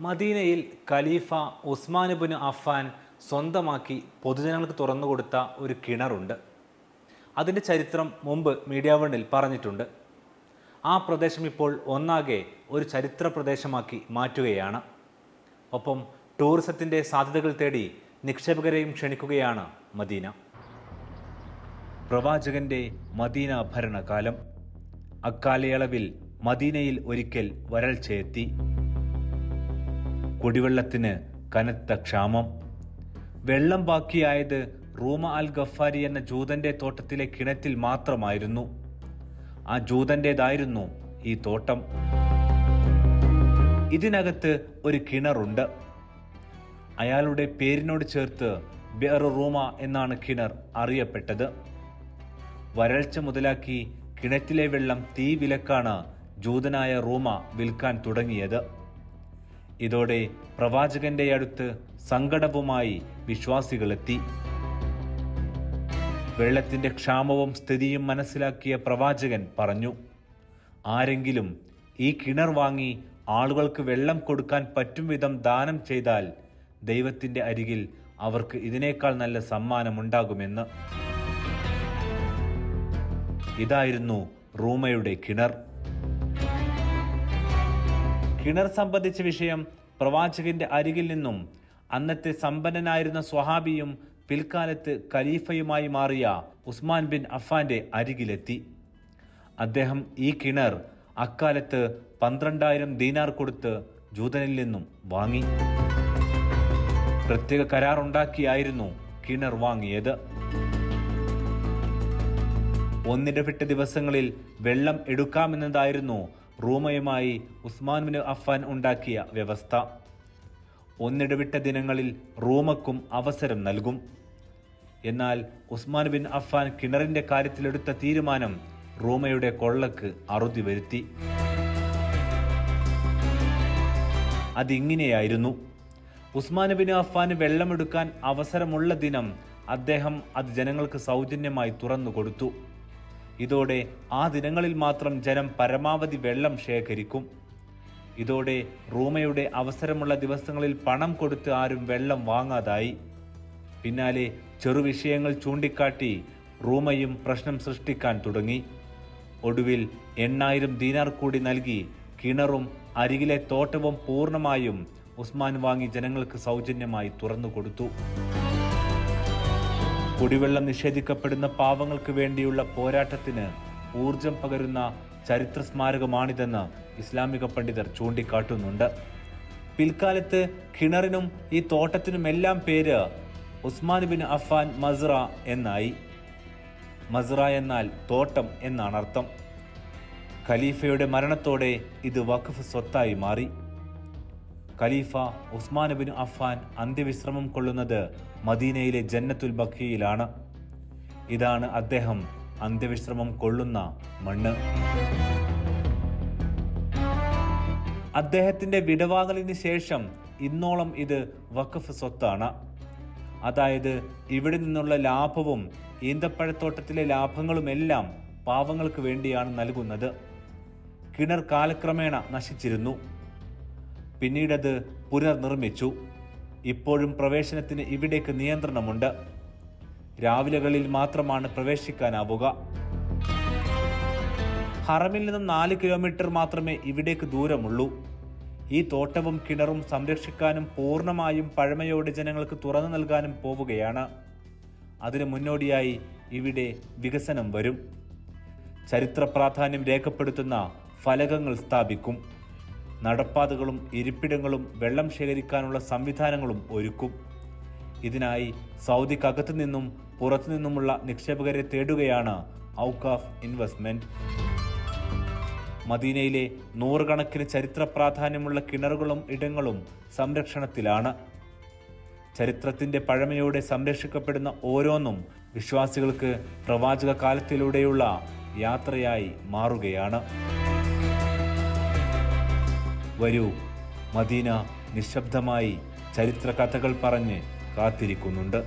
മദീനയിൽ ഖലീഫ ഉസ്മാൻ ഇബ്നു അഫ്ഫാൻ സ്വന്തമാക്കി പൊതുജനങ്ങൾക്ക് തുറന്നുകൊടുത്ത ഒരു കിണറുണ്ട്. അതിൻ്റെ ചരിത്രം മുമ്പ് മീഡിയ വണ്ണിൽ പറഞ്ഞിട്ടുണ്ട്. ആ പ്രദേശം ഇപ്പോൾ ഒന്നാകെ ഒരു ചരിത്ര പ്രദേശമാക്കി മാറ്റുകയാണ്. ഒപ്പം ടൂറിസത്തിൻ്റെ സാധ്യതകൾ തേടി നിക്ഷേപകരെയും ക്ഷണിക്കുകയാണ് മദീന. പ്രവാചകന്റെ മദീന ഭരണകാലം. അക്കാലയളവിൽ മദീനയിൽ ഒരിക്കൽ വരൾച്ചയെത്തി. കുടിവെള്ളത്തിന് കനത്ത ക്ഷാമം. വെള്ളം ബാക്കിയായത് റൂമ അൽ ഗഫാരി എന്ന ജൂതന്റെ തോട്ടത്തിലെ കിണറ്റിൽ മാത്രമായിരുന്നു. ആ ജൂതന്റേതായിരുന്നു ഈ തോട്ടം. ഇതിനകത്ത് ഒരു കിണറുണ്ട്. അയാളുടെ പേരിനോട് ചേർത്ത് ബിഅർ റൂമ എന്നാണ് കിണർ അറിയപ്പെട്ടത്. വരൾച്ച മുതലാക്കി കിണറ്റിലെ വെള്ളം തീ വിലക്കാണ് ജൂതനായ റൂമ വിൽക്കാൻ തുടങ്ങിയത്. ഇതോടെ പ്രവാചകന്റെ അടുത്ത് സങ്കടവുമായി വിശ്വാസികളെത്തി. വെള്ളത്തിന്റെ ക്ഷാമവും സ്ഥിതിയും മനസ്സിലാക്കിയ പ്രവാചകൻ പറഞ്ഞു, ആരെങ്കിലും ഈ കിണർ വാങ്ങി ആളുകൾക്ക് വെള്ളം കൊടുക്കാൻ പറ്റും വിധം ദാനം ചെയ്താൽ ദൈവത്തിന്റെ അരികിൽ അവർക്ക് ഇതിനേക്കാൾ നല്ല സമ്മാനമുണ്ടാകുമെന്ന്. ഇതായിരുന്നു റൂമയുടെ കിണർ. കിണർ സംബന്ധിച്ച വിഷയം പ്രവാചകന്റെ അരികിൽ നിന്നും അന്നത്തെ സമ്പന്നനായിരുന്ന സ്വഹാബിയും പിൽക്കാലത്ത് ഖലീഫയുമായി മാറിയ ഉസ്മാൻ ബിൻ അഫ്ഫാന്റെ അരികിലെത്തി. അദ്ദേഹം ഈ കിണർ അക്കാലത്ത് 12,000 ദീനാർ കൊടുത്ത് ജൂതനിൽ നിന്നും വാങ്ങി. പ്രത്യേക കരാറുണ്ടാക്കിയായിരുന്നു കിണർ വാങ്ങിയത്. ഒന്നിടവിട്ട ദിവസങ്ങളിൽ വെള്ളം എടുക്കാമെന്നതായിരുന്നു റൂമയുമായി ഉസ്മാൻ ബിൻ അഫ്ഫാൻ ഉണ്ടാക്കിയ വ്യവസ്ഥ. ഒന്നിടവിട്ട ദിനങ്ങളിൽ റൂമക്കും അവസരം നൽകും. എന്നാൽ ഉസ്മാൻ ബിൻ അഫ്ഫാൻ കിണറിന്റെ കാര്യത്തിലെടുത്ത തീരുമാനം റൂമയുടെ കൊള്ളക്ക് അറുതി വരുത്തി. അതിങ്ങനെയായിരുന്നു. ഉസ്മാൻ ബിൻ അഫ്ഫാന് വെള്ളമെടുക്കാൻ അവസരമുള്ള ദിനം അദ്ദേഹം അത് ജനങ്ങൾക്ക് സൗജന്യമായി തുറന്നു കൊടുത്തു. ഇതോടെ ആ ദിനങ്ങളിൽ മാത്രം ജനം പരമാവധി വെള്ളം ശേഖരിക്കും. ഇതോടെ റൂമയുടെ അവസരമുള്ള ദിവസങ്ങളിൽ പണം കൊടുത്ത് ആരും വെള്ളം വാങ്ങാതായി. പിന്നാലെ ചെറുവിഷയങ്ങൾ ചൂണ്ടിക്കാട്ടി റൂമയും പ്രശ്നം സൃഷ്ടിക്കാൻ തുടങ്ങി. ഒടുവിൽ 8,000 ദീനാർ കൂടി നൽകി കിണറും അരികിലെ തോട്ടവും പൂർണ്ണമായും ഉസ്മാൻ വാങ്ങി ജനങ്ങൾക്ക് സൗജന്യമായി തുറന്നു കൊടുത്തു. കുടിവെള്ളം നിഷേധിക്കപ്പെടുന്ന പാവങ്ങൾക്ക് വേണ്ടിയുള്ള പോരാട്ടത്തിന് ഊർജം പകരുന്ന ചരിത്ര സ്മാരകമാണിതെന്ന് ഇസ്ലാമിക പണ്ഡിതർ ചൂണ്ടിക്കാട്ടുന്നുണ്ട്. പിൽക്കാലത്ത് കിണറിനും ഈ തോട്ടത്തിനുമെല്ലാം പേര് ഉസ്മാൻ ബിൻ അഫ്ഫാൻ മസ്റ എന്നായി. മസ്റ എന്നാൽ തോട്ടം എന്നാണ് അർത്ഥം. ഖലീഫയുടെ മരണത്തോടെ ഇത് വഖഫ് സ്വത്തായി മാറി. ഖലീഫ ഉസ്മാൻ ബിൻ അഫ്ഫാൻ അന്ത്യവിശ്രമം കൊള്ളുന്നത് മദീനയിലെ ജന്നത്തുൽ ബഖീയിലാണ്. ഇതാണ് അദ്ദേഹം അന്ത്യവിശ്രമം കൊള്ളുന്ന മണ്ണ്. അദ്ദേഹത്തിന്റെ വിടവാങ്ങലിന് ശേഷം ഇന്നോളം ഇത് വഖഫ് സ്വത്താണ്. അതായത് ഇവിടെ നിന്നുള്ള ലാഭവും ഈന്തപ്പഴത്തോട്ടത്തിലെ ലാഭങ്ങളുമെല്ലാം പാവങ്ങൾക്ക് വേണ്ടിയാണ് നൽകുന്നത്. കിണർ കാലക്രമേണ നശിച്ചിരുന്നു. പിന്നീടത് പുനർനിർമ്മിച്ചു. ഇപ്പോഴും പ്രവേശനത്തിന് ഇവിടേക്ക് നിയന്ത്രണമുണ്ട്. രാവിലെകളിൽ മാത്രമാണ് പ്രവേശിക്കാനാവുക. ഹറമിൽ നിന്നും 4 കിലോമീറ്റർ മാത്രമേ ഇവിടേക്ക് ദൂരമുള്ളൂ. ഈ തോട്ടവും കിണറും സംരക്ഷിക്കാനും പൂർണ്ണമായും പഴമയോടെ ജനങ്ങൾക്ക് തുറന്നു നൽകാനും പോവുകയാണ്. അതിനു മുന്നോടിയായി ഇവിടെ വികസനം വരും. ചരിത്ര പ്രാധാന്യം രേഖപ്പെടുത്തുന്ന ഫലകങ്ങൾ സ്ഥാപിക്കും. നടപ്പാതകളും ഇരിപ്പിടങ്ങളും വെള്ളം ശേഖരിക്കാനുള്ള സംവിധാനങ്ങളും ഒരുക്കും. ഇതിനായി സൗദിക്കകത്തു നിന്നും പുറത്തു നിന്നുമുള്ള നിക്ഷേപകരെ തേടുകയാണ് ഔക്കാഫ് ഇൻവെസ്റ്റ്മെന്റ്. മദീനയിലെ 100 കണക്കിന് ചരിത്ര പ്രാധാന്യമുള്ള കിണറുകളും ഇടങ്ങളും സംരക്ഷണത്തിലാണ്. ചരിത്രത്തിന്റെ പഴമയോടെ സംരക്ഷിക്കപ്പെടുന്ന ഓരോന്നും വിശ്വാസികൾക്ക് പ്രവാചക കാലത്തിലൂടെയുള്ള യാത്രയായി മാറുകയാണ്. വരൂ, മദീന നിശബ്ദമായി ചരിത്ര കഥകൾ പറഞ്ഞ് കാത്തിരിക്കുന്നുണ്ട്.